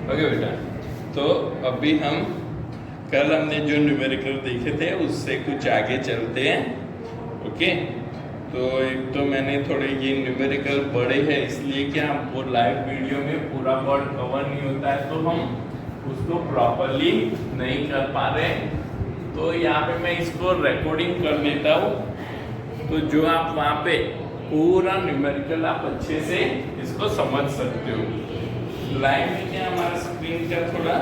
Okay बेटा, तो अभी हम कल हमने जो न्यूमेरिकल देखे थे उससे कुछ आगे चलते हैं। ओके, तो एक तो मैंने थोड़े ये न्यूमेरिकल बड़े हैं इसलिए क्या वो लाइव वीडियो में पूरा वर्ड कवर नहीं होता है, तो हम उसको प्रॉपरली नहीं कर पा रहे। तो यहाँ पे मैं इसको रिकॉर्डिंग कर लेता हूँ, तो जो आप वहाँ पे पूरा न्यूमेरिकल आप अच्छे से इसको समझ सकते हो। लाइव में क्या हमारा स्क्रीन का थोड़ा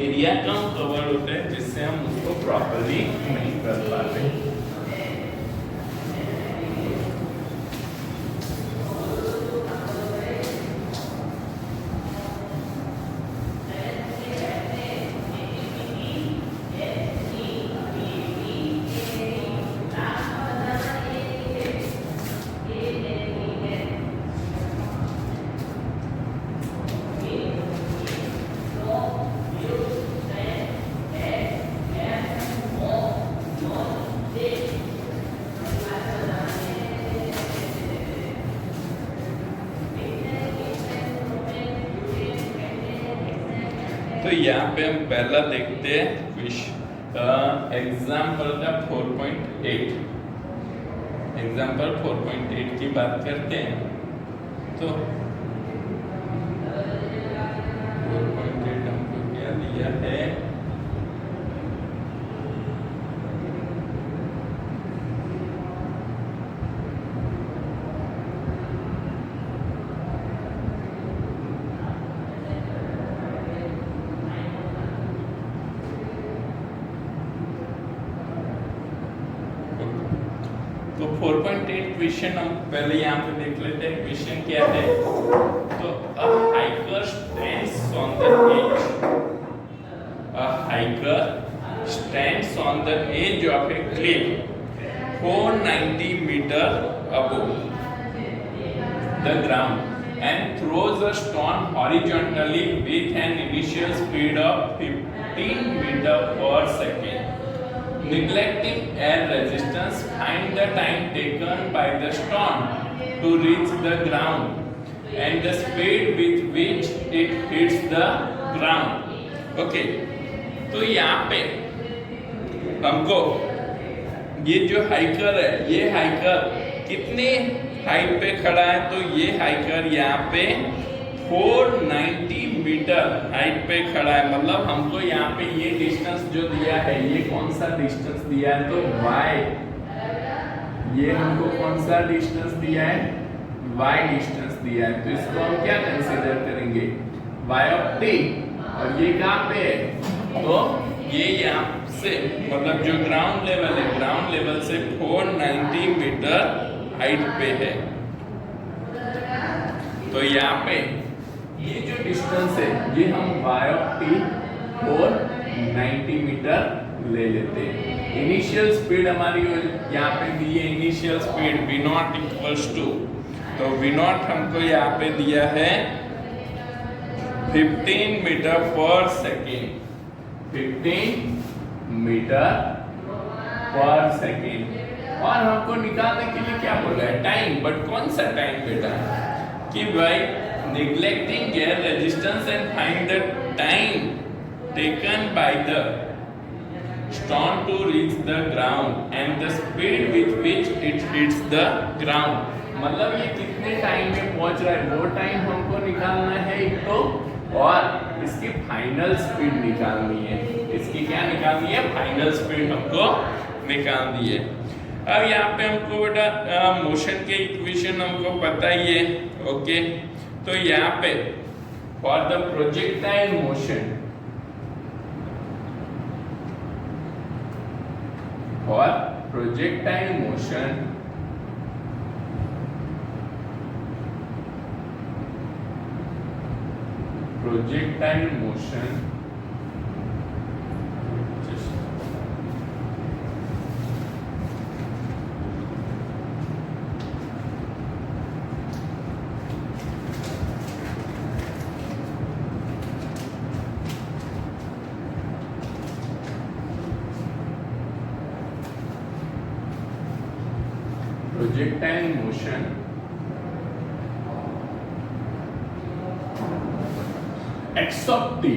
एरिया कम कवर होता है जिससे हम उसको प्रॉपरली नहीं कर पाते। तो यहाँ पे हम पहला देखते हैं एग्जाम्पल का 4.8। एग्जाम्पल 4.8 की बात करते हैं। तो 4.8 हमको क्या दिया है, तो 4.8 क्वेश्चन हम पहले यहाँ पे देख लेते हैं। क्वेश्चन क्या है, तो a hiker stands on the edge, a hiker stands on the edge of a cliff 490 meter above the ground and throws a stone horizontally with an initial speed of 15 meter per second. Neglecting air resistance, find the time taken by the stone to reach the ground and the speed with which it hits the ground. Okay, तो यहाँ पे हमको ये जो hiker है, ये hiker कितने height पे खड़ा है, तो ये हाइकर यहाँ पे 490 मीटर हाइट पे खड़ा है। मतलब हमको यहाँ पे ये डिस्टेंस जो दिया है, ये कौन सा डिस्टेंस दिया है, तो y, ये हमको कौन सा डिस्टेंस दिया है, y डिस्टेंस दिया है। तो इसको हम क्या कंसीडर करेंगे, y ऑफ t। और ये कहाँ पे है, तो ये यहाँ से मतलब जो ग्राउंड लेवल है, ग्राउंड लेवल से 490 मीटर हाइट पे है। तो यहाँ पे ये जो डिस्टेंस है, ये हम y ऑफ t 490 मीटर ले लेते हैं। इनिशियल स्पीड हमारी यहाँ पे दी है, initial speed v not equals to, तो v नॉट हमको यहाँ पे दिया है 15 मीटर पर सेकेंड, 15 मीटर पर सेकेंड। और हमको निकालने के लिए क्या बोला है, टाइम। बट कौन सा टाइम बेटा, कि भाई neglecting air resistance and find the time taken by the stone to reach the ground and the speed with which it hits the ground। मतलब ये कितने टाइम में पहुंच रहा है वो टाइम हमको निकालना है एक तो, और इसकी फाइनल स्पीड निकालनी है। इसकी क्या निकालनी है, फाइनल स्पीड हमको निकालनी है। अब यहाँ पे हमको बेटा मोशन के इक्वेशन हमको पता ही है। ओके, तो यहाँ पे for the projectile motion, for projectile motion projectile motion projectile motion x of T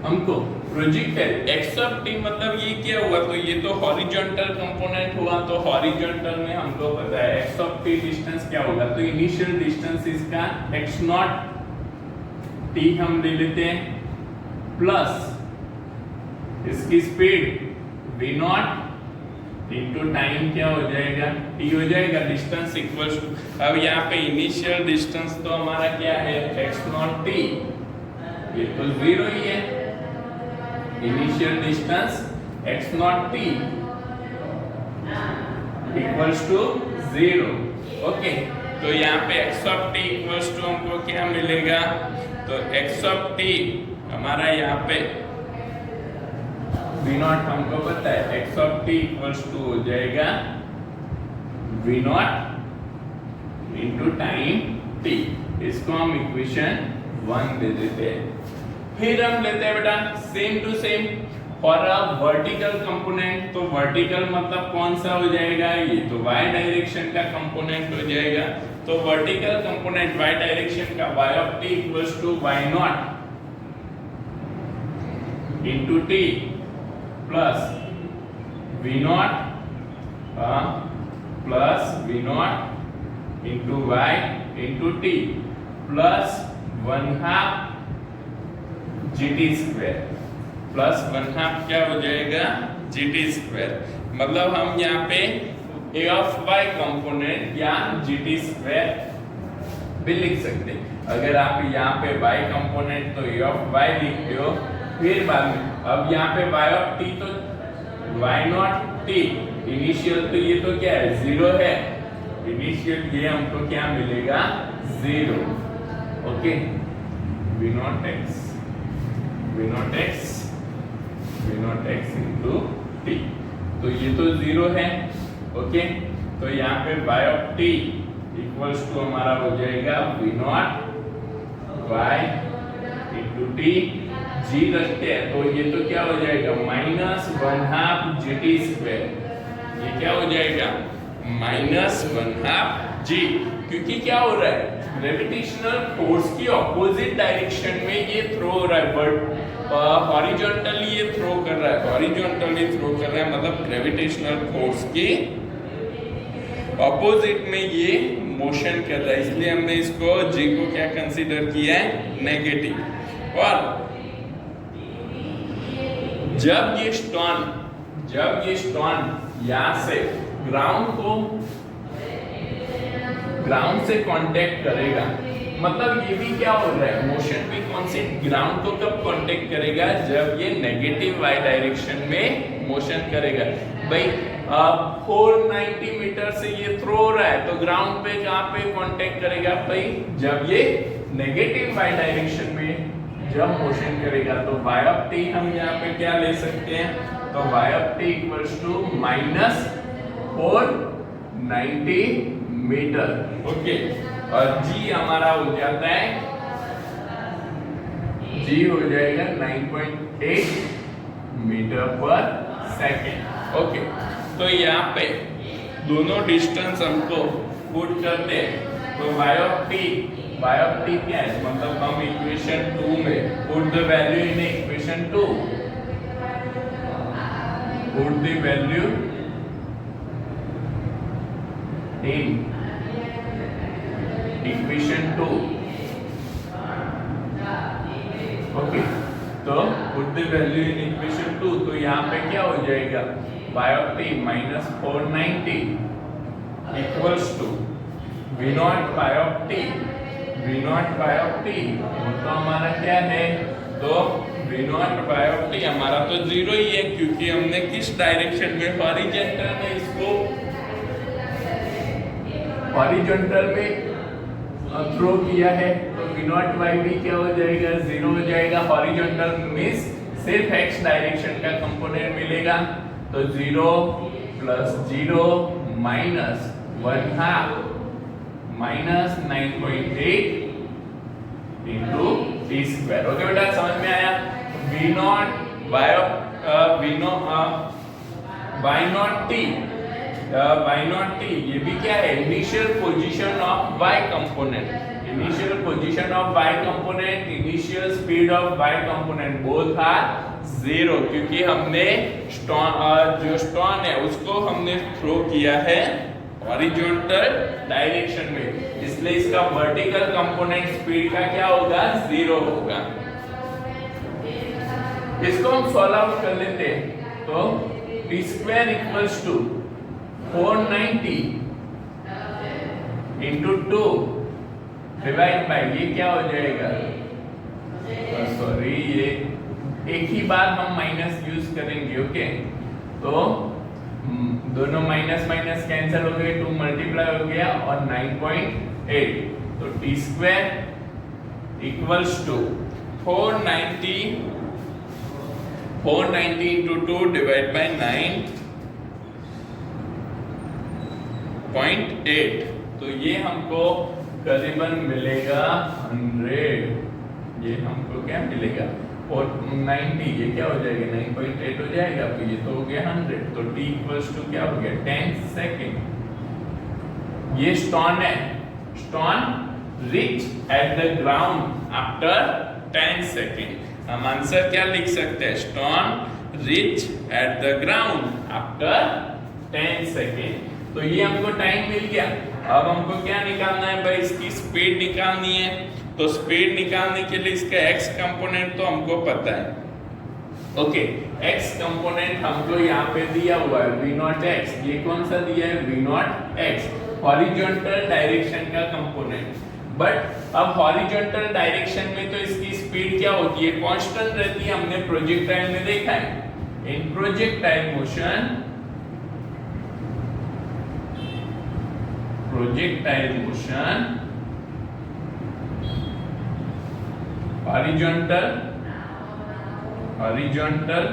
हमको प्रोजेक्ट है। एक्स ऑफ टी मतलब ये क्या हुआ, तो ये तो हॉरिजॉन्टल कंपोनेंट हुआ, तो हॉरिजॉन्टल में हमको पता है एक्स ऑफ टी डिस्टेंस क्या होगा, तो इनिशियल डिस्टेंस इसका एक्स नॉट टी हम ले लेते हैं प्लस इसकी speed V not into time क्या हो जाएगा, टी हो जाएगा। डिस्टेंस इक्वल्स टू, अब यहाँ पे इनिशियल डिस्टेंस तो हमारा क्या है एक्स नॉट टी, ये तो जीरो ही है। Initial distance X not T equals to zero. Okay, तो यहाँ पे X of T equals to हमको क्या मिलेगा, तो एक्स ऑफ टी हमारा यहाँ पे वी नॉट हमको पता है, X of T equals to हो जाएगा V not into time T. इसको हम इक्वेशन 1 दे देते हैं। फिर हम लेते हैं बेटा same to same for a vertical component, तो वर्टिकल मतलब कौन सा हो जाएगा, ये तो y डायरेक्शन का कंपोनेंट हो जाएगा। तो वर्टिकल कंपोनेंट y डायरेक्शन का y of t equals to y not into T plus V not into y into T plus 1/2 gt square plus 1/2 क्या हो जाएगा gt स्क्वायर। मतलब हम यहाँ पे a ऑफ y कंपोनेंट या gt स्क्वायर भी लिख सकते हैं। अगर आप यहाँ पे y कंपोनेंट तो a ऑफ y लिखते हो, फिर बाद में अब यहाँ पे y ऑफ t तो y नॉट t, इनिशियल तो ये तो क्या है जीरो है, इनिशियल ये हमको क्या मिलेगा zero. Okay, V not x into T, तो ये तो जीरो है। ओके, तो यहाँ पे y of t equals to हमारा हो जाएगा V not y into T, g रखते हैं तो ये तो क्या हो जाएगा माइनस 1/2 gt स्क्वायर, ये क्या हो जाएगा माइनस 1/2 g, क्योंकि क्या हो रहा है ग्रेविटेशनल फोर्स की ऑपोजिट डायरेक्शन में ये थ्रो हो रहा है, बट हॉरिजॉन्टली ये थ्रो कर रहा है, हॉरिजॉन्टली थ्रो कर रहा है मतलब ग्रेविटेशनल फोर्स की ऑपोजिट में ये मोशन कर रहा है, इसलिए हमने इसको g को क्या कंसीडर किया है नेगेटिव। और जब ये स्टोन यहाँ से ग्राउंड से कांटेक्ट करेगा, मतलब ये भी क्या हो रहा है मोशन भी कौन से ग्राउंड को कब कांटेक्ट करेगा, जब ये नेगेटिव y डायरेक्शन में मोशन करेगा। भाई 490 मीटर से ये थ्रो हो रहा है, तो ग्राउंड पे कहाँ पे कांटेक्ट करेगा भाई, जब ये नेगेटिव y डायरेक्शन में जब मोशन करेगा। तो y ऑफ t हम यहाँ पे क्या ले सकते हैं, तो y of t equals to minus 490 meter. Okay, और g हमारा हो जाता है, g हो जाएगा 9.8 मीटर पर सेकेंड। ओके, तो यहाँ पे दोनों डिस्टेंस हमको पुट करते हैं, तो y ऑफ t क्या है, मतलब हम इक्वेशन 2 में put the value in equation 2, put the value in equation 2। Okay, तो put the value in equation 2, तो यहाँ पे क्या हो जाएगा y of t minus 490 equals to v not y of t, v not y of t वो तो हमारा क्या है, तो v not y of t हमारा तो जीरो ही है, क्योंकि हमने किस डायरेक्शन में हॉरिजॉन्टल में इसको हॉरिजॉन्टल में थ्रो किया है, तो v नॉट y भी क्या हो जाएगा जीरो हो जाएगा। हॉरिजॉन्टल मींस सिर्फ x डायरेक्शन का कंपोनेंट मिलेगा, तो 0 plus 0 minus 1/2 minus 9.8 into T square. Okay बेटा, समझ में आया। v not y not t ये भी क्या है initial position of y component, Initial position of y component, initial speed of y component both are 0 क्योंकि हमने जो स्टोन है उसको हमने थ्रो किया है हॉरिजॉन्टल डायरेक्शन में, इसलिए इसका वर्टिकल कंपोनेंट स्पीड का क्या होगा 0 होगा। इसको हम सॉल्व आउट कर लेते हैं तो t square equals to 490 into 2 divide by ये क्या हो जाएगा, सॉरी ये एक ही बार हम माइनस यूज करेंगे। ओके तो दोनों माइनस माइनस कैंसिल हो गए, 2 मल्टीप्लाई हो गया और 9.8 तो t square equals to 490 into 2 divide by 9.8 तो ये हमको करीबन मिलेगा 100। ये हमको क्या मिलेगा 490, ये क्या हो जाएगा 9.8 हो जाएगा, तो ये तो हो गया 100। तो t इक्वल्स टू क्या हो गया 10 सेकेंड। ये स्टोन है, stone rich at the ground after 10 second. हम आंसर क्या लिख सकते हैं, stone rich at the ground after 10 second. तो ये हमको टाइम मिल गया। अब हमको क्या निकालना है भाई, इसकी स्पीड निकालनी है। तो स्पीड निकालने के लिए इसका x कंपोनेंट तो हमको पता है। ओके x कंपोनेंट हमको यहाँ पे दिया हुआ है v नॉट x। ये कौन सा दिया है v not x, horizontal direction का कंपोनेंट। बट अब हॉरिजॉन्टल डायरेक्शन में तो इसकी स्पीड क्या होती है, कांस्टेंट रहती है। हमने प्रोजेक्टाइल में देखा है। In projectile motion horizontal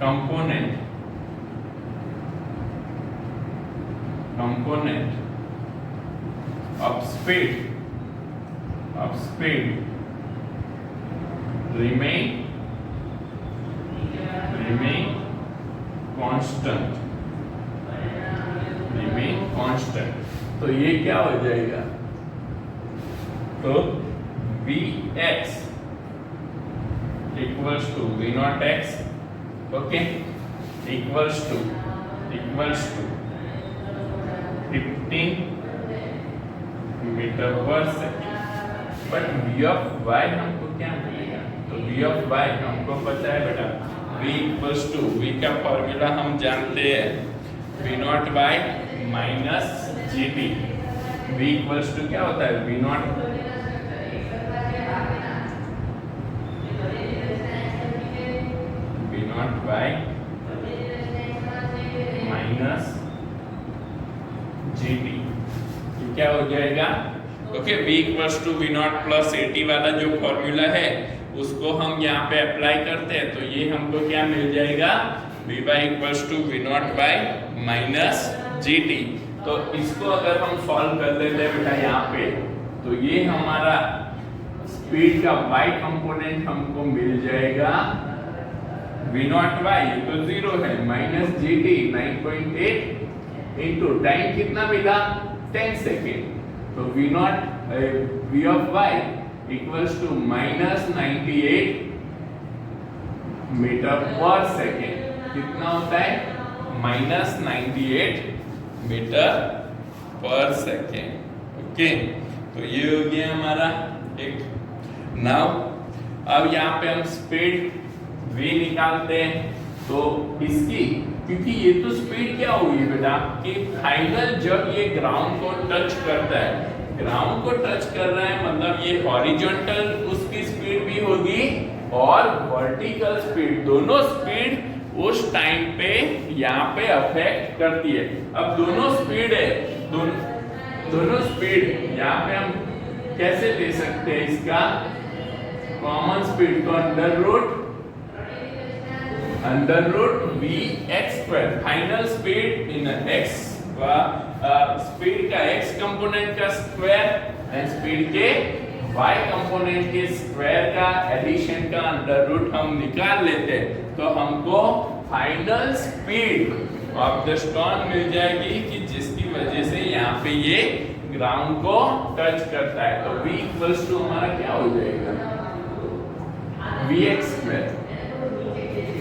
component of speed remain constant। तो ये क्या हो जाएगा, तो Vx equals to v not x, okay equals to 15 metre पर second. But v of y हमको क्या मिलेगा, तो v ऑफ y हमको पता है बेटा v इक्वल्स टू, v का फॉर्मूला हम जानते हैं v not y minus gt। v equals to क्या होता है, v not y minus gt। क्या हो जाएगा, okay v equals to v not plus 80 वाला जो फॉर्मूला है उसको हम यहाँ पे अप्लाई करते हैं। तो ये हमको क्या मिल जाएगा, vy equals to v not by minus gt। तो इसको अगर हम सॉल्व कर लेते हैं बेटा यहाँ पे, तो ये हमारा स्पीड का y कंपोनेंट हमको मिल जाएगा v नॉट y, ये तो 0 है, माइनस gt 9.8 इंटू टाइम कितना मिला 10 सेकेंड। तो v not v of y equals to minus 98 meter पर सेकेंड। कितना होता है, माइनस 98 मीटर पर सेकेंड। ओके तो ये हो गया हमारा एक। नाउ अब यहाँ पे हम स्पीड v निकालते हैं। तो इसकी, क्योंकि ये तो स्पीड क्या होगी बेटा कि फाइनल जब ये ग्राउंड को टच करता है, ग्राउंड को टच कर रहा है मतलब ये हॉरिजॉन्टल उसकी स्पीड भी होगी और वर्टिकल स्पीड, दोनों स्पीड उस टाइम पे यहाँ पे अफेक्ट करती है। अब दोनों स्पीड है, दोनों स्पीड यहाँ पे हम कैसे ले सकते हैं, इसका कॉमन स्पीड को under root v x square, final speed in x speed का x कंपोनेंट का स्क्वायर एंड स्पीड के y कंपोनेंट के स्क्वायर का एडिशन का अंडर रूट हम निकाल लेते हैं। तो हमको final speed of the stone मिल जाएगी कि जिसकी वजह से यहाँ पे ये ग्राउंड को टच करता है। तो v इक्वल्स टू हमारा क्या हो जाएगा, vx स्क्वायर।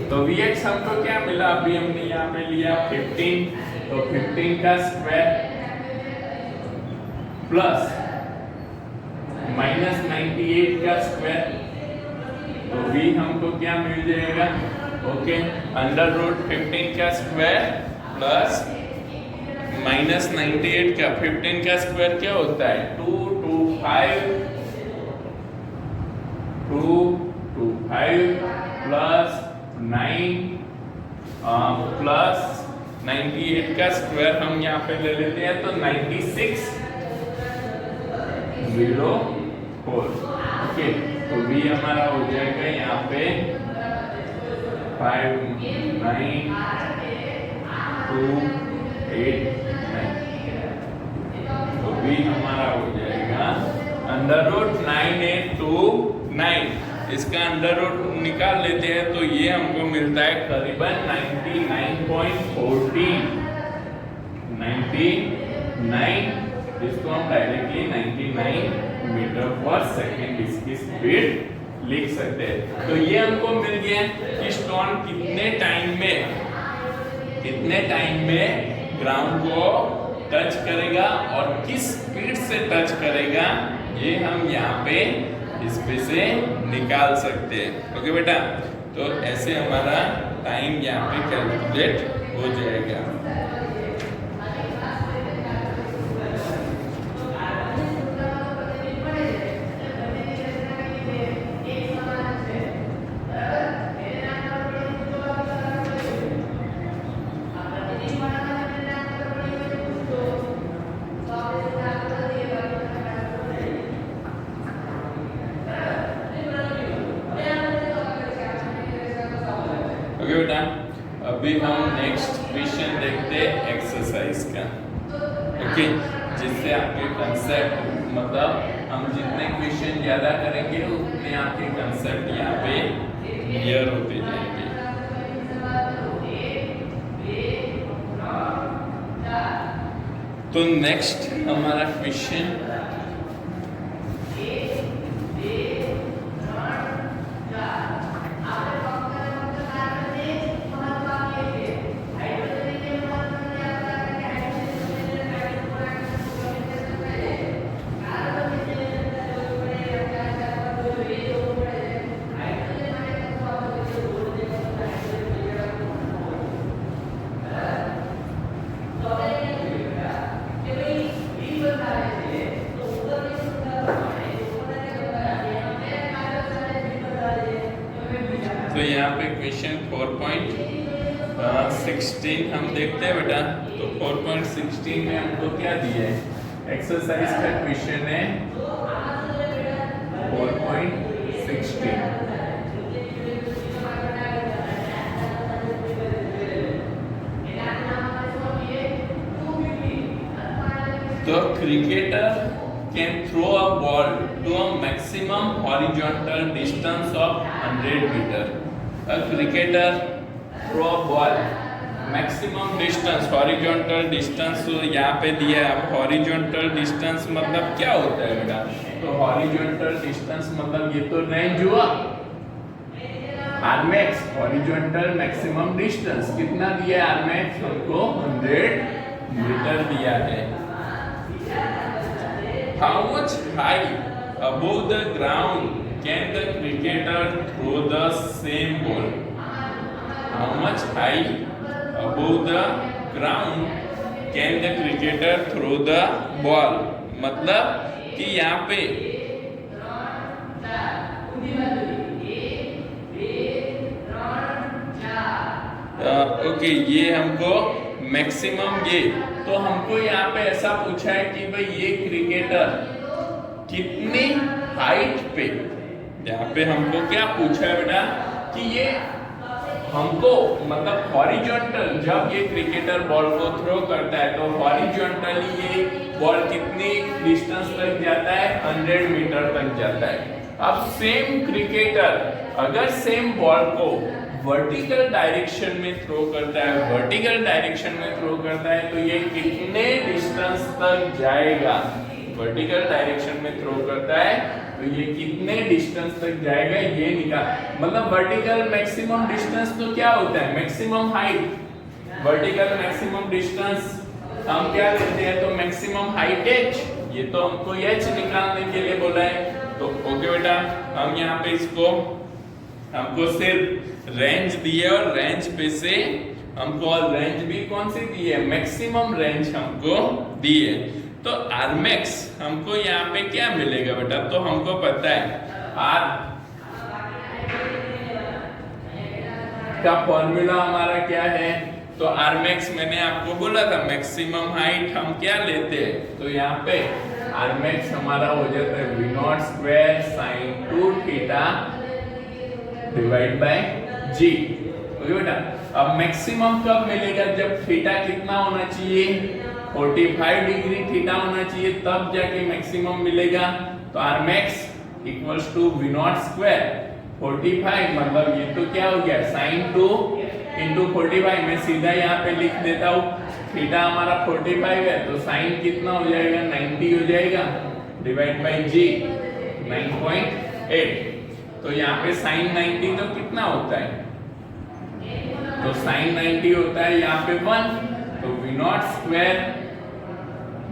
तो vx हमको क्या मिला, अभी हमने यहाँ पे लिया 15, तो 15 का स्क्वायर प्लस माइनस 98 का स्क्वायर, तो v हमको क्या मिल जाएगा, ओके, अंडर रूट 15 का स्क्वायर प्लस माइनस 98 का 15 का स्क्वायर क्या होता है 225 प्लस 9 प्लस 98 का स्क्वायर हम यहाँ पे ले लेते हैं तो 9604। ओके, तो v हमारा हो जाएगा यहाँ पे 59289, तो v हमारा हो जाएगा अंडर रूट 9829। इसका अंडर रूट निकाल लेते हैं तो ये हमको मिलता है करीबन 99, इसको हम डायरेक्टली 99 मीटर पर सेकेंड इसकी स्पीड लिख सकते हैं। तो ये हमको मिल गया कि स्टोन कितने टाइम में ग्राउंड को टच करेगा और किस स्पीड से टच करेगा, ये हम यहाँ पे इसमें से निकाल सकते हैं। ओके बेटा, तो ऐसे हमारा टाइम यहाँ पे कैलकुलेट हो जाएगा। ओके बेटा, अभी हम नेक्स्ट क्वेश्चन देखते हैं एक्सरसाइज का। ओके, जिससे आपके कंसेप्ट, मतलब हम जितने क्वेश्चन ज्यादा करेंगे उतने आपके कंसेप्ट यहाँ पे क्लियर होते जाएंगे। तो नेक्स्ट हमारा क्वेश्चन तो यहाँ पे क्वेश्चन 4.16 हम देखते हैं बेटा। तो 4.16 में हमको क्या दिया है, एक्सरसाइज का क्वेश्चन है 4.16। तो cricketer can throw a ball to a maximum horizontal distance of 100 meter. A cricketer throw a ball maximum distance, horizontal distance तो यहाँ पे दिया है। अब horizontal distance मतलब क्या होता है बेटा, तो horizontal distance मतलब ये तो रेंज हुआ, Rmax horizontal maximum distance कितना दिया है, Rmax हमको 100 मीटर दिया है। How much high above the ground can the cricketer throw the same ball? How much high above the ground can the cricketer throw the ball? मतलब कि यहाँ पे ओके, ये हमको मैक्सिमम ये, तो हमको यहाँ पे ऐसा पूछा है कि भाई ये क्रिकेटर कितनी हाइट पे, यहाँ पे हमको क्या पूछा है बेटा कि ये हमको मतलब हॉरिजॉन्टल, जब ये क्रिकेटर बॉल को थ्रो करता है तो हॉरिजॉन्टली ये बॉल कितनी डिस्टेंस तक जाता है, 100 मीटर तक जाता है। अब सेम क्रिकेटर अगर सेम बॉल को वर्टिकल डायरेक्शन में थ्रो करता है, वर्टिकल डायरेक्शन में थ्रो करता है तो ये कितने डिस्टेंस तक जाएगा, वर्टिकल डायरेक्शन में थ्रो करता है तो ये कितने डिस्टेंस तक जाएगा ये निकाल, मतलब वर्टिकल मैक्सिमम डिस्टेंस तो क्या होता है, maximum height, vertical maximum distance हम क्या लेते हैं, तो मैक्सिमम हाइट h, ये तो हमको h निकालने के लिए बोला है। तो ओके बेटा, हम यहाँ पे इसको हमको सिर्फ रेंज दी है और रेंज पे से हमको रेंज भी कौन सी दी है, मैक्सिमम रेंज हमको दी है। तो आरमैक्स हमको यहाँ पे क्या मिलेगा बेटा, तो हमको पता है आर का फॉर्मूला हमारा क्या है, तो आरमैक्स मैंने आपको बोला था मैक्सिमम हाइट हम क्या लेते हैं, तो यहाँ पे आरमैक्स हमारा हो जाता है v0 square sin 2 theta divide bye g। Okay बेटा, अब मैक्सिमम कब मिलेगा, जब थीटा कितना होना चाहिए, 45 डिग्री थीटा होना चाहिए, तब जाके मैक्सिमम मिलेगा। तो Armax equals to v0 square 45, मतलब ये तो क्या हो गया sin 2 इंटू 45, मैं सीधा यहाँ पे लिख देता हूँ, थीटा हमारा 45 है तो साइन कितना हो जाएगा, 90 हो जाएगा, डिवाइड बाय जी 9.8। तो यहाँ पे साइन 90 तो कितना होता है, तो साइन 90 होता है यहाँ पे 1, तो v0 स्क्वायर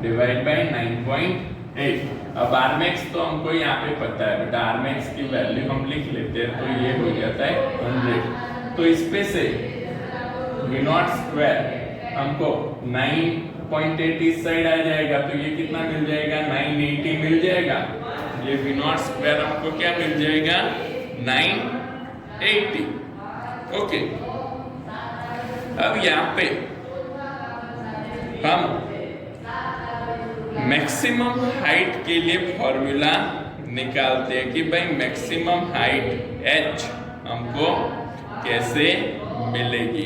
डिवाइड बाय 9.8। अब आरमैक्स तो हमको यहाँ पे पता है बेटा, आरमैक्स की वैल्यू हम लिख लेते हैं तो ये हो जाता है 100। तो इस पे से v0 स्क्वायर हमको 9.8 इस साइड आ जाएगा तो ये कितना मिल जाएगा, 980 मिल जाएगा। ये v0 स्क्वायर हमको क्या मिल जाएगा, 980। ओके, अब यहाँ पे हम मैक्सिमम हाइट के लिए फॉर्मूला निकालते हैं कि भाई मैक्सिमम हाइट h हमको कैसे मिलेगी।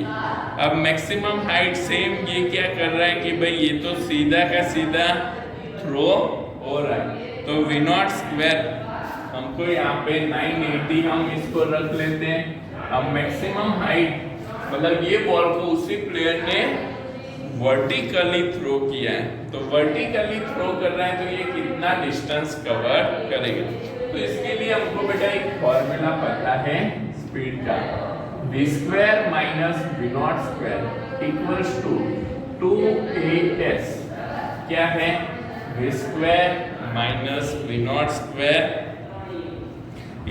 अब मैक्सिमम हाइट सेम ये क्या कर रहा है कि भाई ये तो सीधा का सीधा थ्रो हो रहा है, तो v0 स्क्वायर हमको यहाँ पे 980 हम इसको रख लेते हैं। अब मैक्सिमम हाइट मतलब ये बॉल को उसी प्लेयर ने वर्टिकली थ्रो किया है, तो वर्टिकली थ्रो कर रहा है तो ये कितना डिस्टेंस कवर करेगा। तो इसके लिए हमको बेटा एक फॉर्मूला पता है स्पीड का, v square minus v0 square equals to 2as। क्या है, v square minus v0 square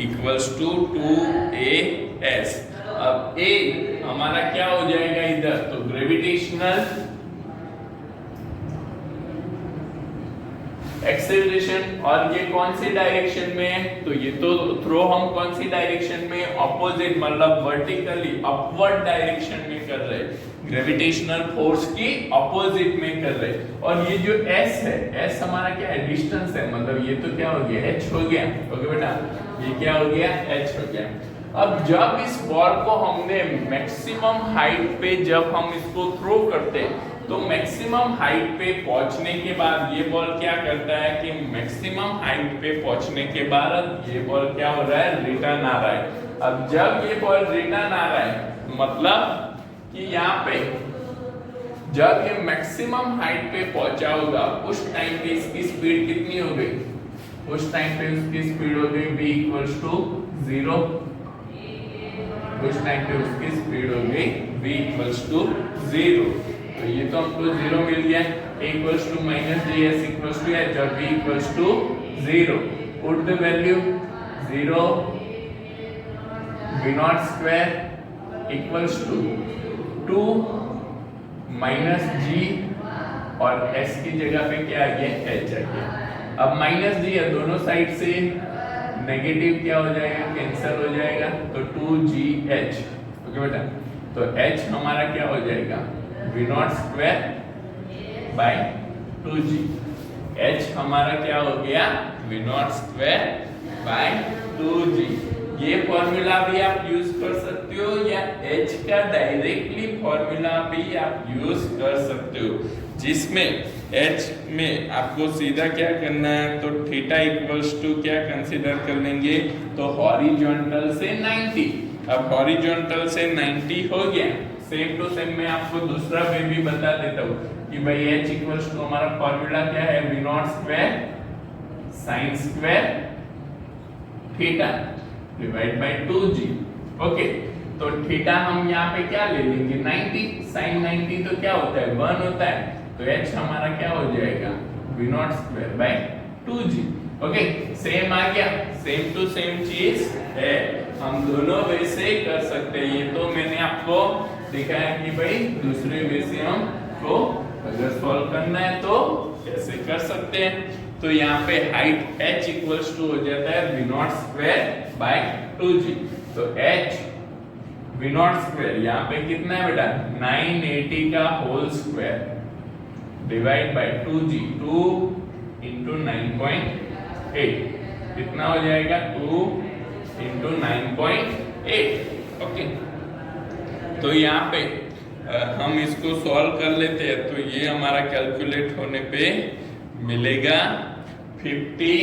equals to 2as। अब a हमारा क्या हो जाएगा इधर, तो ग्रेविटेशनल एक्सेलरेशन, और ये कौन सी डायरेक्शन में है, तो ये तो थ्रो हम कौन सी डायरेक्शन में, ऑपोजिट मतलब वर्टिकली अपवर्ड डायरेक्शन में कर रहे हैं, ग्रेविटेशनल फोर्स की ऑपोजिट में कर रहे हैं। और ये जो s है, s हमारा क्या है, डिस्टेंस है, मतलब ये तो क्या हो गया, h हो गया। ओके बेटा, ये क्या हो गया, h हो गया। अब जब इस बॉल को हमने मैक्सिमम हाइट पे जब हम इसको थ्रो करते हैं तो मैक्सिमम हाइट पे पहुंचने के बाद ये बॉल क्या करता है कि मैक्सिमम हाइट पे पहुंचने के बाद ये बॉल क्या हो रहा है, रिटर्न आ रहा है। अब जब ये बॉल रिटर्न आ रहा है मतलब कि यहाँ पे जब ये मैक्सिमम हाइट पे पहुंचा होगा उस टाइम पे इसकी स्पीड कितनी हो गई, उस टाइम पे उसकी स्पीड हो गई v इक्वल्स टू 0। उस टाइम पे उसकी स्पीड हो गई v इक्वल्स टू 0। तो ये तो हमको 0 मिल गया, a equals to minus ds equals to h और v equals to 0। Put the value 0, v0 square equals to 2 minus g और s की जगह पे क्या आ गया, h आ गया। अब माइनस g है, दोनों साइड से नेगेटिव क्या हो जाएगा, कैंसिल हो जाएगा, तो 2gh। ओके बेटा, तो h हमारा क्या हो जाएगा, v0 square by 2g। h हमारा क्या हो गया, v0 स्क्वायर बाय 2g। ये फॉर्मूला भी आप यूज कर सकते हो या h का डायरेक्टली फॉर्मूला भी आप यूज कर सकते हो, जिसमें h में आपको सीधा क्या करना है, तो थीटा इक्वल्स टू क्या कंसीडर कर लेंगे, तो हॉरिजॉन्टल से 90। अब हॉरिजॉन्टल से 90 हो गया। सेम टू सेम मैं आपको दूसरा वे भी बता देता हूँ कि भाई h इक्वल्स टू हमारा फॉर्मूला क्या है, v not square sin square theta divide by 2g। Okay, तो थीटा हम यहाँ पे क्या ले लेंगे 90, sin 90 तो क्या होता है 1 होता है, तो h हमारा क्या हो जाएगा v not square by 2g। Okay, same आ गया, सेम टू सेम चीज है, हम दोनों वे से कर सकते हैं। ये तो मैंने आपको दिखाया कि भाई दूसरे वे से हमको अगर सॉल्व करना है तो कैसे कर सकते हैं। तो यहाँ पे हाइट h इक्वल्स टू हो जाता है v not square by 2g। तो h v नॉट स्क्वायर यहाँ पे कितना है बेटा 980 का whole square divide by 2g, 2 into 9.8 कितना हो जाएगा 2 into 9.8। ओके, तो यहाँ पे हम इसको सॉल्व कर लेते हैं, तो ये हमारा कैलकुलेट होने पे मिलेगा 50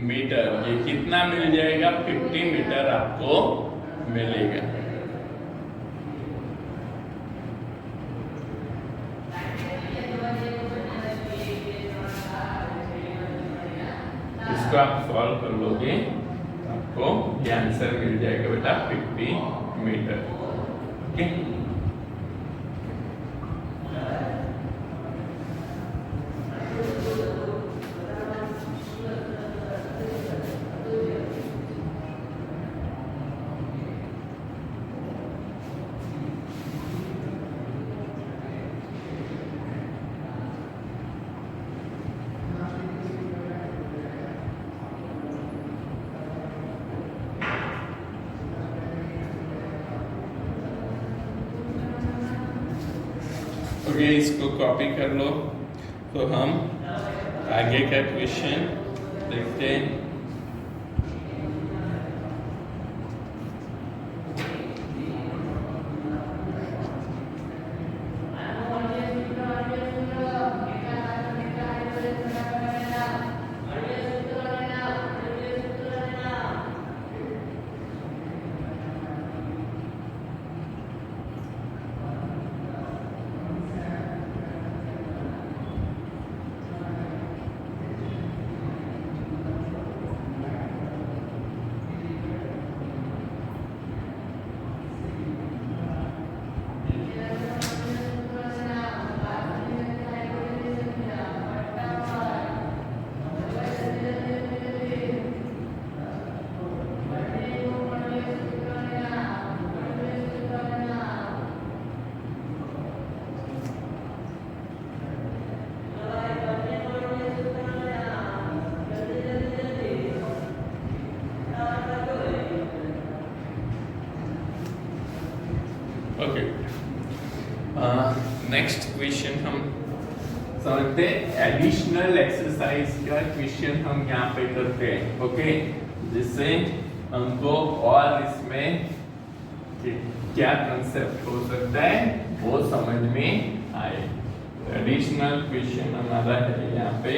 मीटर। ये कितना मिल जाएगा 50 मीटर आपको मिलेगा। इसको आप सॉल्व कर लोगे आपको ये आंसर मिल जाएगा बेटा 50 मीटर। ओके, ओके, इसको कॉपी कर लो। तो हम आगे का क्वेश्चन देखते हैं। ओके, नेक्स्ट क्वेश्चन हम समझते हैं। एडिशनल एक्सरसाइज का क्वेश्चन हम यहाँ पे करते हैं। ओके, जिससे हमको और इसमें क्या कंसेप्ट हो सकता है वो समझ में आए। एडिशनल क्वेश्चन हमारा है यहाँ पे।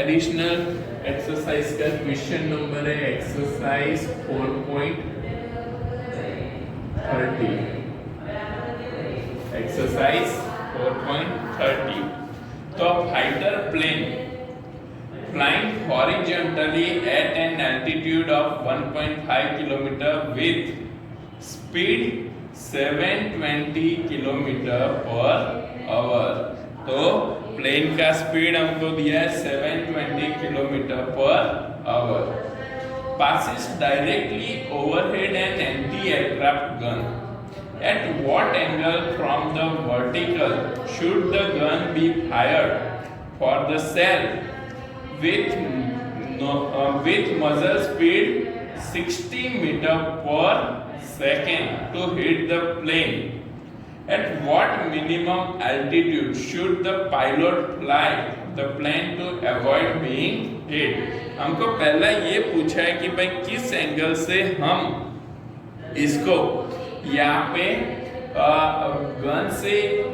एडिशनल एक्सरसाइज का क्वेश्चन नंबर है एक्सरसाइज 4.30। एक्सरसाइज 4.30। तो fighter plane flying horizontally at an altitude of 1.5 km with speed 720 km/h। तो प्लेन का स्पीड हमको दिया है 720 km/h। passes directly overhead an anti-aircraft gun। At what angle from the vertical should the gun be fired for the shell with muzzle speed 60 m/s to hit the plane? At what minimum altitude should the pilot fly the plane to avoid being hit? हमको पहला ये पूछा है कि भाई किस angle से हम इसको यहाँ पे गन से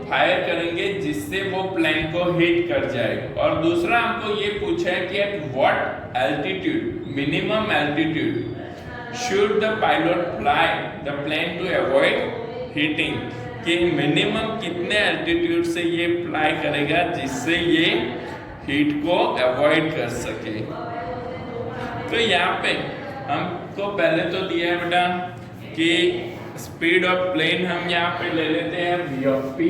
फायर करेंगे जिससे वो प्लेन को हिट कर जाए। और दूसरा हमको ये पूछा है कि at what altitude, minimum altitude should the pilot fly the plane to avoid hitting, कि मिनिमम कितने एल्टीट्यूड से ये फ्लाई करेगा जिससे ये हीट को अवॉइड कर सके। तो यहाँ पे हमको पहले तो दिया है बेटा कि स्पीड ऑफ प्लेन हम यहाँ पे ले लेते हैं v ऑफ p,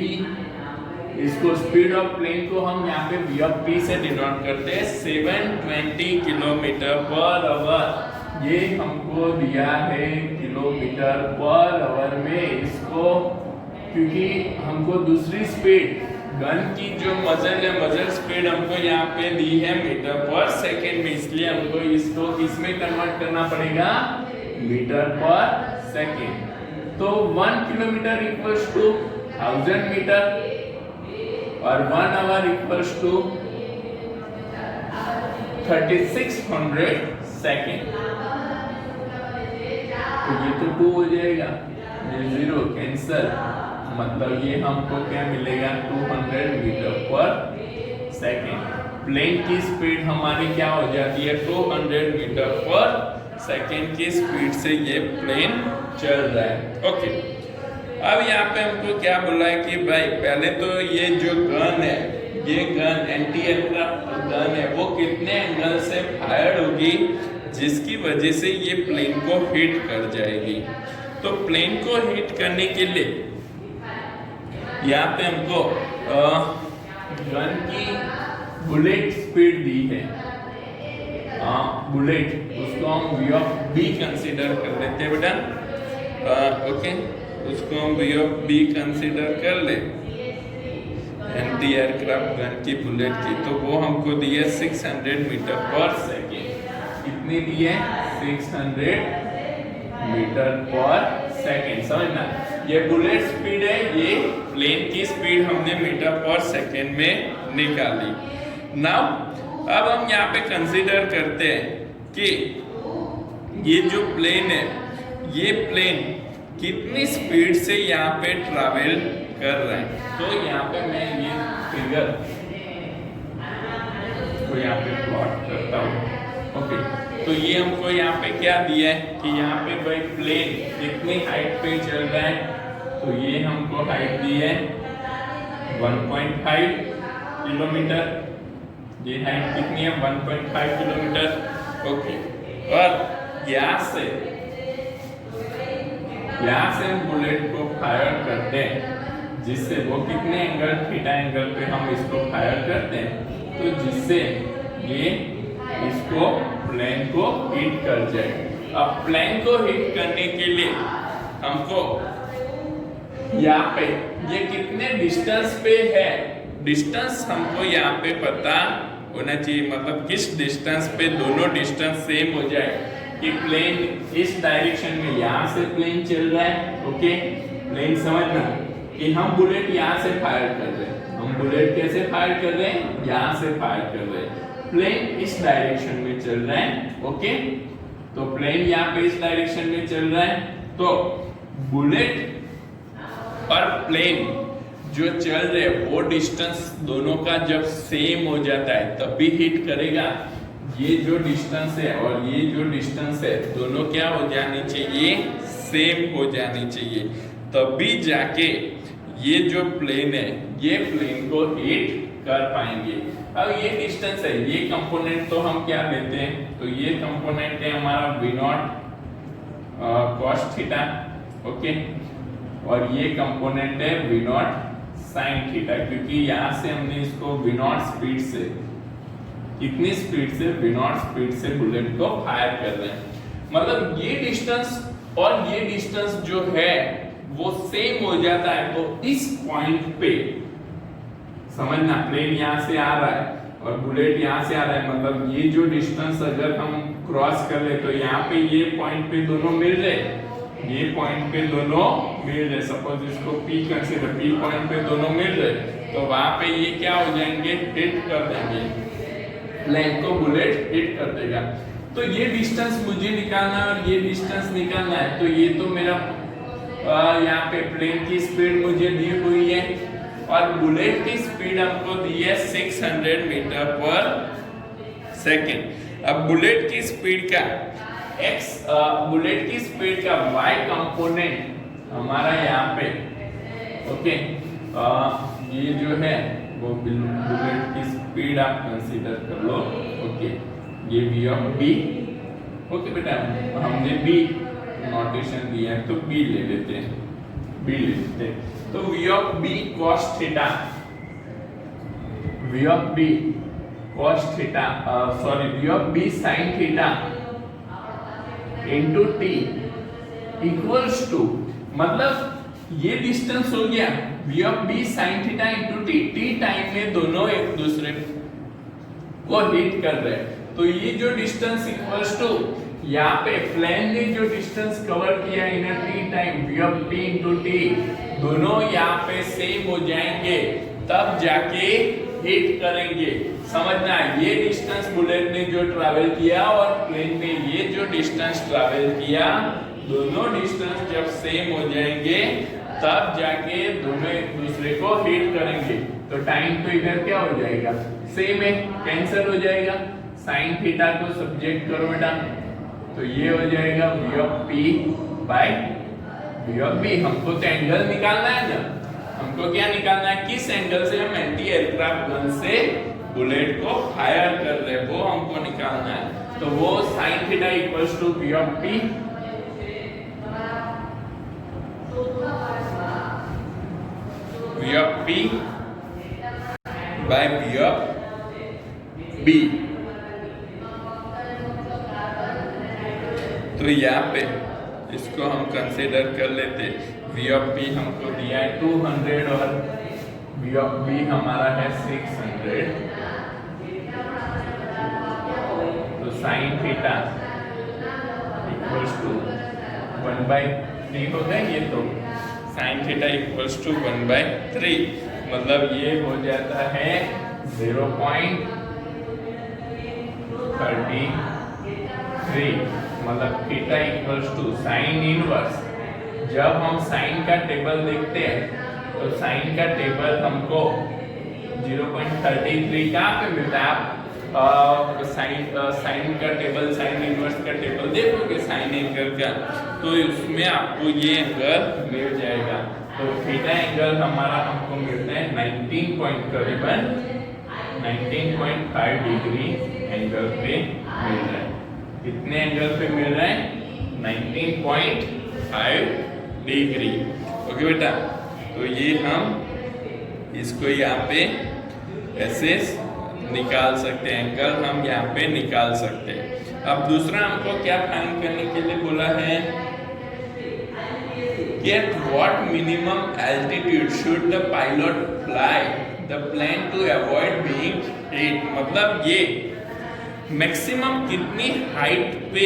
इसको स्पीड ऑफ प्लेन को हम यहाँ पे v ऑफ p से डिनोट करते हैं 720 किलोमीटर पर आवर। ये हमको दिया है किलोमीटर पर आवर में, इसको क्योंकि हमको दूसरी स्पीड गन की जो मजल स्पीड हमको यहाँ पे दी है मीटर पर सेकेंड में, इसलिए हमको इसको किसमें कन्वर्ट करना पड़ेगा, मीटर पर सेकेंड। तो 1 किलोमीटर इक्वल्स टू 1000 मीटर और 1 आवर इक्वल्स टू 3600 सेकेंड। तो ये तो 2 हो जाएगा, ये 0 कैंसल, मतलब ये हमको क्या मिलेगा 200 मीटर पर सेकेंड। प्लेन की स्पीड हमारी क्या हो जाती है 200 मीटर पर सेकेंड की स्पीड से ये प्लेन चल रहा है। ओके, अब यहाँ पे हमको क्या बोला है कि भाई पहले तो ये जो गन है, ये गन एंटी एयरक्राफ्ट गन है, वो कितने एंगल से फायर होगी जिसकी वजह से ये प्लेन को हिट कर जाएगी। तो प्लेन को हिट करने के लिए यहाँ पे हमको गन की बुलेट स्पीड दी है, बुलेट, उसको हम v ऑफ b कंसीडर कर लेते हैं बेटा। ओके, उसको हम v ऑफ b कंसीडर कर ले, एंटी एयरक्राफ्ट गन की बुलेट की, तो वो हमको दी है 600 मीटर पर सेकेंड। कितनी दी है 600 मीटर पर सेकेंड। समझना, ये बुलेट स्पीड है, ये प्लेन की स्पीड हमने मीटर पर सेकेंड में निकाली। नाउ अब हम यहाँ पे कंसीडर करते हैं कि ये जो प्लेन है, ये प्लेन कितनी स्पीड से यहाँ पे ट्रैवल कर रहा है। तो यहाँ पे मैं ये फिगर को यहाँ पे प्लॉट करता हूँ। ओके, तो ये हमको यहाँ पे क्या दिया है कि यहाँ पे भाई प्लेन कितनी हाइट पे चल रहा है, तो ये हमको हाइट दी है 1.5 किलोमीटर। ये हाइट कितनी है 1.5 किलोमीटर। ओके, और यहाँ से हम बुलेट को फायर करते हैं, जिससे वो कितने एंगल, थीटा एंगल पे हम इसको फायर करते हैं, तो जिससे ये इसको प्लेन को हिट कर जाए। अब प्लेन को हिट करने के लिए हमको यहाँ पे ये कितने डिस्टेंस पे है, डिस्टेंस हमको यहाँ पे पता होना चाहिए, मतलब किस डिस्टेंस पे दोनों डिस्टेंस सेम हो जाए कि प्लेन इस डायरेक्शन में यहाँ से प्लेन चल रहा है। ओके, प्लेन समझना कि हम बुलेट यहाँ से फायर कर रहे हैं, हम बुलेट कैसे फायर कर रहे हैं, यहाँ से फायर कर रहे हैं, प्लेन इस डायरेक्शन में चल रहा है। ओके, तो प्लेन यहाँ पे इस डायरेक्शन में चल रहा है, तो बुलेट और प्लेन जो चल रहे हैं वो डिस्टेंस दोनों का जब सेम हो जाता है तभी हिट करेगा। ये जो डिस्टेंस है और ये जो डिस्टेंस है दोनों क्या हो जानी चाहिए, सेम हो जानी चाहिए, तभी जाके ये जो प्लेन है ये प्लेन को हिट कर पाएंगे। अब ये डिस्टेंस है, ये कंपोनेंट तो हम क्या लेते हैं, तो ये कंपोनेंट है हमारा v0 cos थीटा। ओके, और ये कंपोनेंट है v0 sin थीटा, क्योंकि यहाँ से हमने इसको v0 स्पीड से, कितनी स्पीड से, v0 स्पीड से बुलेट को फायर कर रहे हैं। मतलब ये डिस्टेंस और ये डिस्टेंस जो है वो सेम हो जाता है। तो इस पॉइंट पे समझना, प्लेन यहाँ से आ रहा है और बुलेट यहाँ से आ रहा है, मतलब ये जो डिस्टेंस अगर हम क्रॉस कर ले तो यहाँ पे ये पॉइंट पे दोनों मिल रहे, ये पॉइंट पे दोनों मिल रहे, सपोज इसको P कंसीडर, P पॉइंट पे दोनों मिल रहे, तो वहां पे ये क्या हो जाएंगे, हिट कर देंगे, प्लेन को बुलेट हिट कर देगा। तो ये डिस्टेंस मुझे निकालना है और ये डिस्टेंस निकालना है, तो ये तो मेरा यहाँ पे प्लेन की स्पीड मुझे दी हुई है और बुलेट की स्पीड हमको दी है 600 मीटर पर सेकेंड। अब बुलेट की स्पीड का बुलेट की स्पीड का y कंपोनेंट हमारा यहाँ पे ओके ये जो है वो बुलेट की स्पीड आप कंसीडर कर लो ओके। ये v ऑफ b ओके बेटा, हमने b नोटेशन दिया है तो b ले लेते हैं। तो v of b cos theta, v of b cos theta v of b sin theta into t equals to, मतलब ये डिस्टेंस हो गया v of b sin theta into t time में दोनों एक दूसरे को हिट कर रहे हैं। तो ये जो डिस्टेंस इक्वल्स टू यहाँ पे प्लेन ने जो डिस्टेंस कवर किया इन t time v of p into t दोनों यहाँ पे सेम हो जाएंगे, तब जाके हिट करेंगे। समझना, ये डिस्टेंस बुलेट ने जो ट्रैवल किया और प्लेन ने ये जो डिस्टेंस ट्रैवल किया, दोनों डिस्टेंस जब सेम हो जाएंगे तब जाके दोनों एक दूसरे को हिट करेंगे। तो टाइम तो इधर क्या हो जाएगा, सेम है, कैंसिल हो जाएगा। साइन थीटा को सब्जेक्ट करो बेटा, तो ये हो जाएगा v of p by v of b। हमको तो एंगल निकालना है ना, हमको क्या निकालना है, किस एंगल से हम एंटी एयरक्राफ्ट गन से बुलेट को फायर कर रहे हैं वो हमको निकालना है। तो वो sine theta equals to v of p by v of b। तो यहाँ पे इसको हम कंसीडर कर लेते, v ऑफ p हमको दिया है 200 और v ऑफ b हमारा है 600। तो साइन थीटा इक्वल्स टू 1/3 हो गया। ये तो साइन थीटा इक्वल्स टू 1/3, मतलब ये हो जाता है 0.33, मतलब theta equals to sine inverse. जब हम साइन का टेबल देखते हैं तो साइन का टेबल हमको 0.33 कहाँ पे मिलता है। आप साइन का टेबल, साइन इनवर्स का टेबल देखोगे साइन एंगल का, तो उसमें आपको ये एंगल मिल जाएगा। तो थीटा एंगल हमारा हमको मिलता है 19.5 डिग्री एंगल पे मिल रहा है। कितने एंगल पे मिल रहा है, 19.5 डिग्री। ओके बेटा, तो ये हम इसको यहाँ पे ऐसे निकाल सकते हैं, एंगल हम यहाँ पे निकाल सकते हैं। अब दूसरा हमको क्या फाइंड करने के लिए बोला है, at what minimum altitude should the pilot fly the plane to avoid being hit। मतलब ये मैक्सिमम कितनी हाइट पे,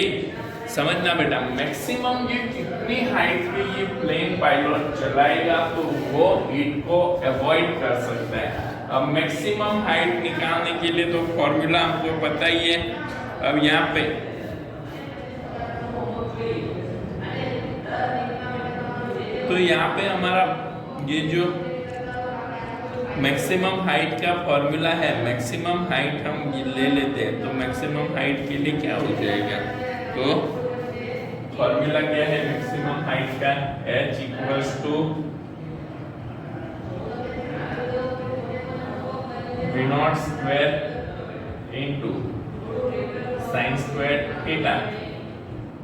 समझना बेटा, मैक्सिमम ये कितनी हाइट पे ये प्लेन पायलट चलाएगा तो वो हिट को अवॉइड कर सकता है। अब मैक्सिमम हाइट निकालने के लिए तो फॉर्मूला हमको पता ही है। अब यहाँ पे तो यहाँ पे हमारा ये जो मैक्सिमम हाइट का फॉर्मूला है, मैक्सिमम हाइट हम ले लेते हैं। तो मैक्सिमम हाइट के लिए क्या हो जाएगा, तो फॉर्मूला क्या है मैक्सिमम हाइट का, h equals to v not square into sine square theta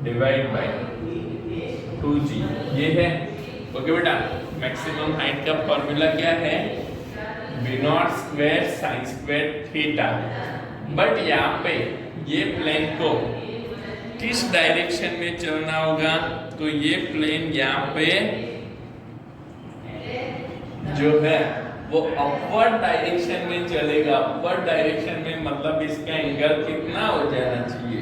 divide by 2g। ये है ओके बेटा, मैक्सिमम हाइट का फॉर्मूला क्या है, v not square sine square theta. But यहाँ पे ये प्लेन को किस डायरेक्शन में चलना होगा, तो ये प्लेन यहाँ पे जो है वो अपवर्ड डायरेक्शन में चलेगा। अपवर्ड डायरेक्शन में मतलब इसका एंगल कितना हो जाना चाहिए,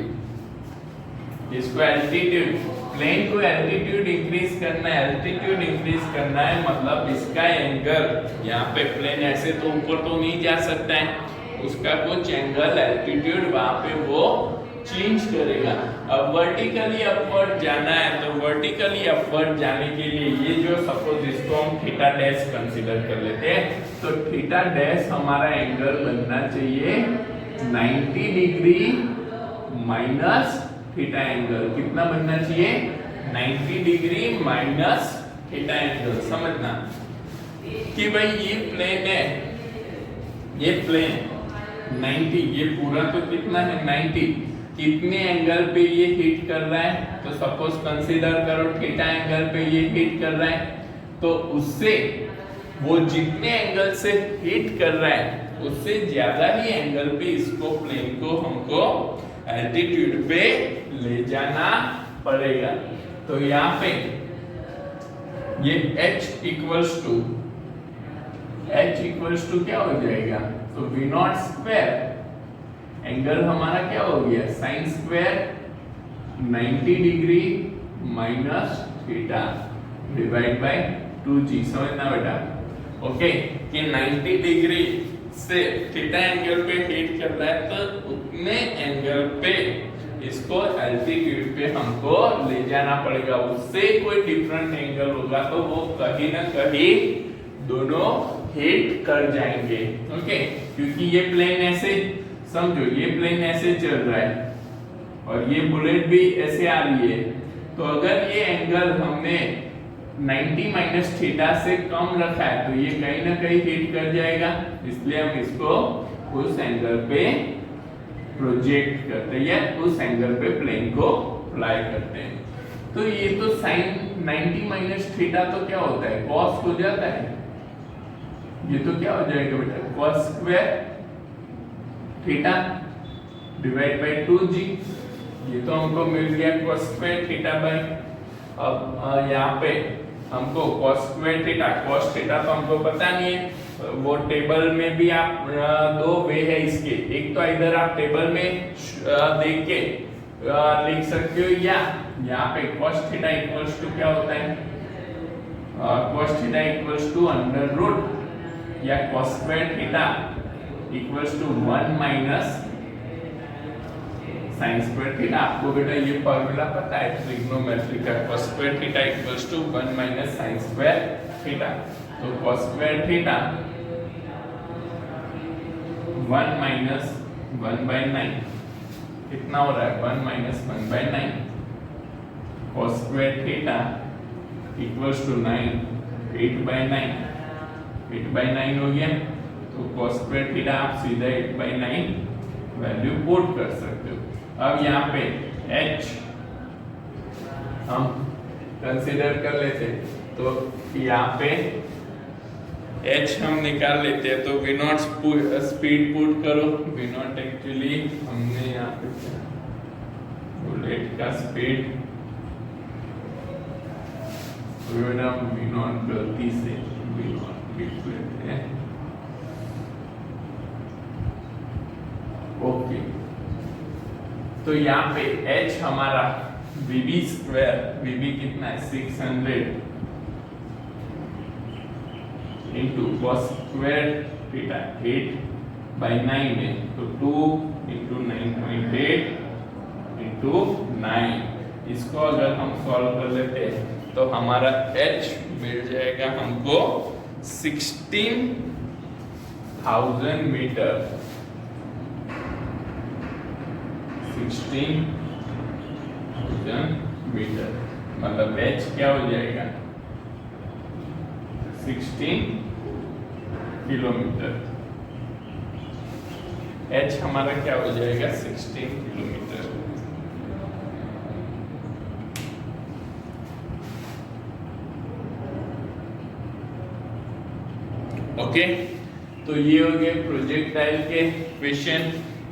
इसको एल्टीट्यूड, प्लेन को एल्टीट्यूड इंक्रीज करना है, एल्टीट्यूड इंक्रीज करना है, मतलब इसका एंगल, यहाँ पे प्लेन ऐसे तो ऊपर तो नहीं जा सकता है, उसका कुछ एंगल एल्टीट्यूड वहां पे वो चेंज करेगा। अब वर्टिकली अपवर्ड जाना है तो वर्टिकली अपवर्ड जाने के लिए ये जो सपोज इसको हम थीटा डैश कंसीडर कर लेते हैं, तो थीटा डैश हमारा एंगल बनना चाहिए 90 डिग्री माइनस थीटा एंगल। कितना बनना चाहिए? 90 डिग्री माइनस थीटा एंगल। समझना कि भाई ये प्लेन है, ये प्लेन 90, ये पूरा तो कितना है 90, कितने एंगल पे ये हिट कर रहा है? तो सपोज कंसीडर करो थीटा एंगल पे ये हिट कर रहा है, तो उससे वो जितने एंगल से हिट कर रहा है उससे ज्यादा ही एंगल पे इसको प्लेन को हमको एल्टीट्यूड पे ले जाना पड़ेगा। तो यहाँ पे ये h इक्वल्स टू क्या हो जाएगा? तो v नॉट स्क्वायर, एंगल हमारा क्या हो गया? Sine square 90 degree minus theta divide by 2g। समझना बेटा? ओके कि 90 डिग्री से थीटा एंगल पे हिट कर रहा है तो उतने एंगल पे इसको एल्टीट्यूड पे हमको ले जाना पड़ेगा। उससे कोई डिफरेंट एंगल होगा तो वो कहीं ना कहीं दोनों हिट कर जाएंगे। ओके, क्योंकि ये प्लेन ऐसे समझो, ये प्लेन ऐसे चल रहा है और ये बुलेट भी ऐसे आ रही है, तो अगर ये एंगल हमने 90 माइनस थीटा से कम रखा है तो ये कहीं ना कहीं हिट कर जाएगा, इसलिए हम इसको उस एंगल पे प्रोजेक्ट करते हैं या उस एंगल पे प्लेन को अप्लाई करते हैं। तो ये तो साइन 90 माइनस थीटा तो क्या होता है? कॉस हो जाता है। ये तो क्या हो जाएगा बेटा? Cos square theta divide by 2g। ये तो हमको मिल गया cos स्क्वायर थीटा बाय, अब यहाँ पे हमको cos square theta, cos theta तो हमको पता नहीं है, वो टेबल में भी आप दो वे है इसके, एक तो इधर आप टेबल में देख के लिख सकते हो, या यहाँ पे cos थीटा इक्वल्स टू क्या होता है? cos theta equals to under root, या cos square theta equals to 1 minus sin square theta. आपको बेटा ये फॉर्मूला पता है ट्रिग्नोमेट्री का, cos square theta equals to 1 minus sin square theta. तो cos स्क्वायर थीटा 1 माइनस 1/9 कितना हो रहा है? 1 minus 1/9। cos square theta equals to 9 8/9, 8/9 हो गया। तो cos स्क्वायर थीटा आप सीधा 8/9 वैल्यू पुट कर सकते हो। अब यहाँ पे h हम कंसीडर कर लेते, तो यहाँ पे h हम निकाल लेते हैं, तो v नॉट स्पीड पुट करो। v नॉट एक्चुअली हमने यहाँ पे बुलेट का स्पीड, v नॉट गलती से v नॉट लिख लेते हैं। ओके, तो यहाँ पे h हमारा vb स्क्वायर, vb कितना है? 600 इंटू cos स्क्वायर थीटा 8/9 में, तो 2 इंटू 9.8 इंटू 9। इसको अगर हम सॉल्व कर लेते तो हमारा h मिल जाएगा हमको 16,000 मीटर, 16,000 मीटर, मतलब h क्या हो जाएगा? 16 किलोमीटर। h हमारा क्या हो जाएगा? 16 किलोमीटर। ओके, तो ये हो गए प्रोजेक्टाइल के क्वेश्चन।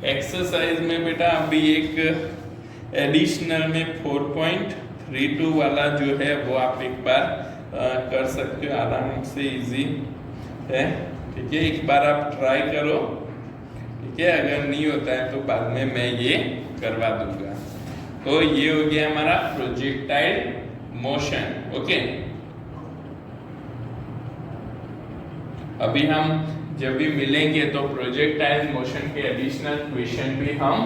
एक्सरसाइज में बेटा अभी एक एडिशनल में 4.32 वाला जो है वो आप एक बार कर सकते हो, आराम से इजी है। ठीक है, एक बार आप ट्राई करो। ठीक है, अगर नहीं होता है तो बाद में मैं ये करवा दूंगा। तो ये हो गया हमारा प्रोजेक्टाइल मोशन। ओके, अभी हम जब भी मिलेंगे तो प्रोजेक्टाइल मोशन के एडिशनल क्वेश्चन भी हम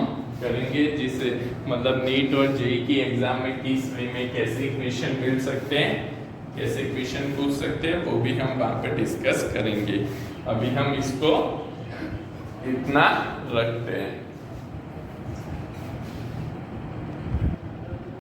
करेंगे, जिससे मतलब नीट और जेई की एग्जाम में किस वे में कैसे क्वेश्चन मिल सकते हैं, कैसे क्वेश्चन पूछ सकते हैं, वो भी हम वहाँ पे डिस्कस करेंगे। अभी हम इसको इतना रखते हैं।